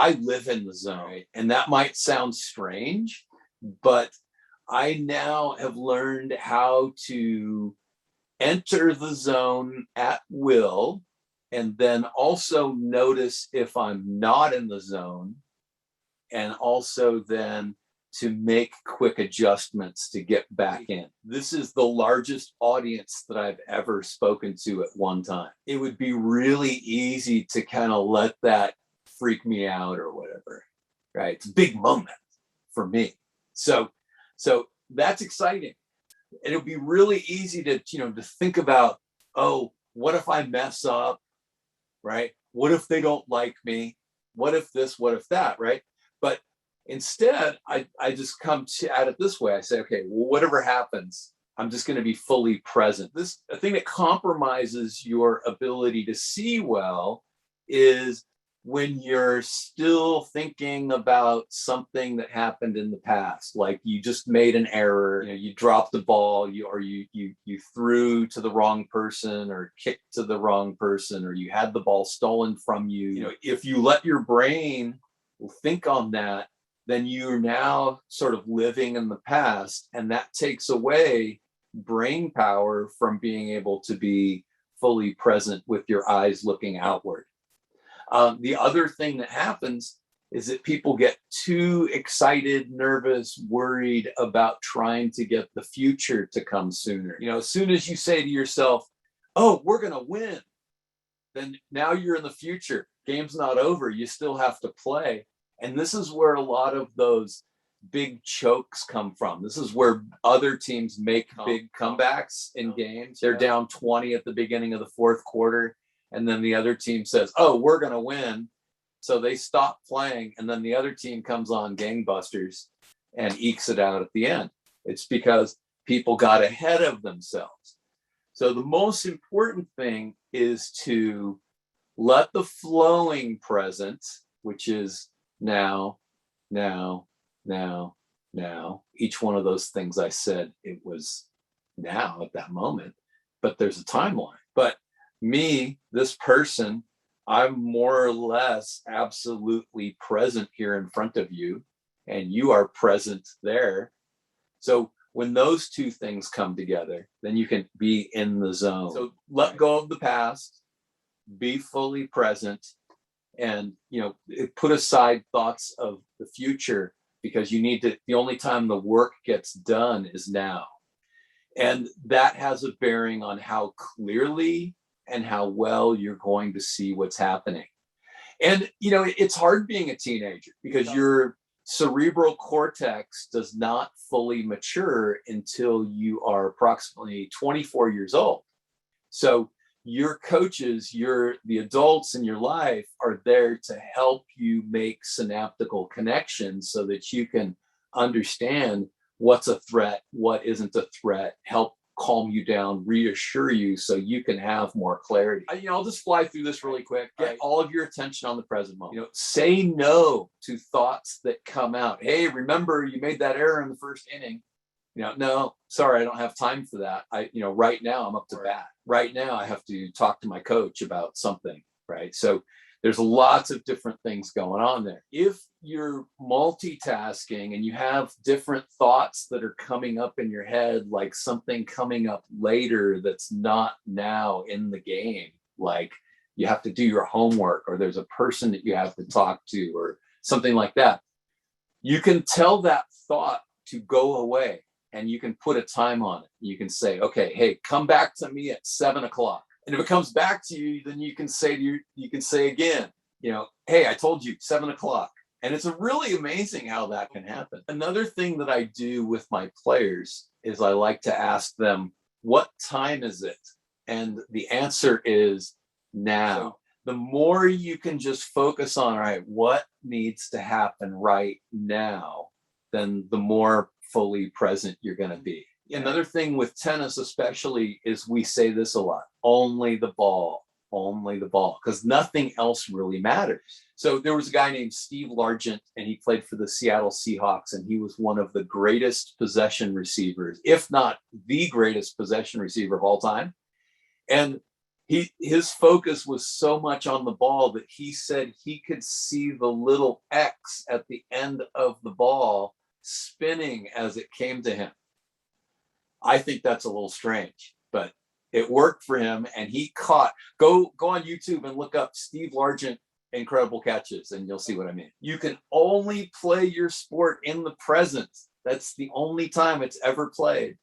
I live in the zone. Right? And that might sound strange, but I now have learned how to enter the zone at will, and then also notice if I'm not in the zone, and also then to make quick adjustments to get back in. This is the largest audience that I've ever spoken to at one time. It would be really easy to kind of let that freak me out or whatever, right? It's a big moment for me. So that's exciting. And it'll be really easy to, to think about, oh, what if I mess up, right? What if they don't like me? What if this, what if that, right? But instead, I just come at it this way. I say, okay, well, whatever happens, I'm just going to be fully present. A thing that compromises your ability to see well is when you're still thinking about something that happened in the past, like you just made an error, you dropped the ball, you threw to the wrong person or kicked to the wrong person, or you had the ball stolen from you. If you let your brain think on that, then you're now sort of living in the past, and that takes away brain power from being able to be fully present with your eyes looking outward. The other thing that happens is that people get too excited, nervous, worried about trying to get the future to come sooner. As soon as you say to yourself, oh, we're going to win, then now you're in the future. Game's not over. You still have to play. And this is where a lot of those big chokes come from. This is where other teams make big comebacks in games. They're down 20 at the beginning of the fourth quarter. And then the other team says, oh, we're going to win. So they stop playing. And then the other team comes on gangbusters and ekes it out at the end. It's because people got ahead of themselves. So the most important thing is to let the flowing present, which is now. Each one of those things I said, it was now at that moment, but there's a timeline. But me, this person, I'm more or less absolutely present here in front of you, and you are present there. So when those two things come together, then you can be in the zone. So let go of the past, be fully present, and put aside thoughts of the future, because the only time the work gets done is now. And that has a bearing on how clearly and how well you're going to see what's happening. And it's hard being a teenager because your cerebral cortex does not fully mature until you are approximately 24 years old. So your coaches, the adults in your life, are there to help you make synaptical connections so that you can understand what's a threat, what isn't a threat, help calm you down, reassure you so you can have more clarity. I'll just fly through this really quick. Get all of your attention on the present moment. Say no to thoughts that come out. Hey, remember you made that error in the first inning. No, sorry, I don't have time for that. Right now I'm up to bat. Right now I have to talk to my coach about something, right? So there's lots of different things going on there. If you're multitasking and you have different thoughts that are coming up in your head, like something coming up later that's not now in the game, like you have to do your homework, or there's a person that you have to talk to, or something like that, you can tell that thought to go away, and you can put a time on it. You can say, okay, hey, come back to me at 7:00. And if it comes back to you, then you can say again, hey, I told you 7:00. And it's really amazing how that can happen. Another thing that I do with my players is I like to ask them, what time is it? And the answer is now. So the more you can just focus on, all right, what needs to happen right now, then the more fully present you're going to be. Another thing with tennis especially is we say this a lot: only the ball, because nothing else really matters. So there was a guy named Steve Largent, and he played for the Seattle Seahawks, and he was one of the greatest possession receivers, if not the greatest possession receiver of all time. And his focus was so much on the ball that he said he could see the little X at the end of the ball spinning as it came to him. I think that's a little strange, but it worked for him, and he caught. Go on YouTube and look up Steve Largent incredible catches, and you'll see what I mean. You can only play your sport in the present. That's the only time it's ever played.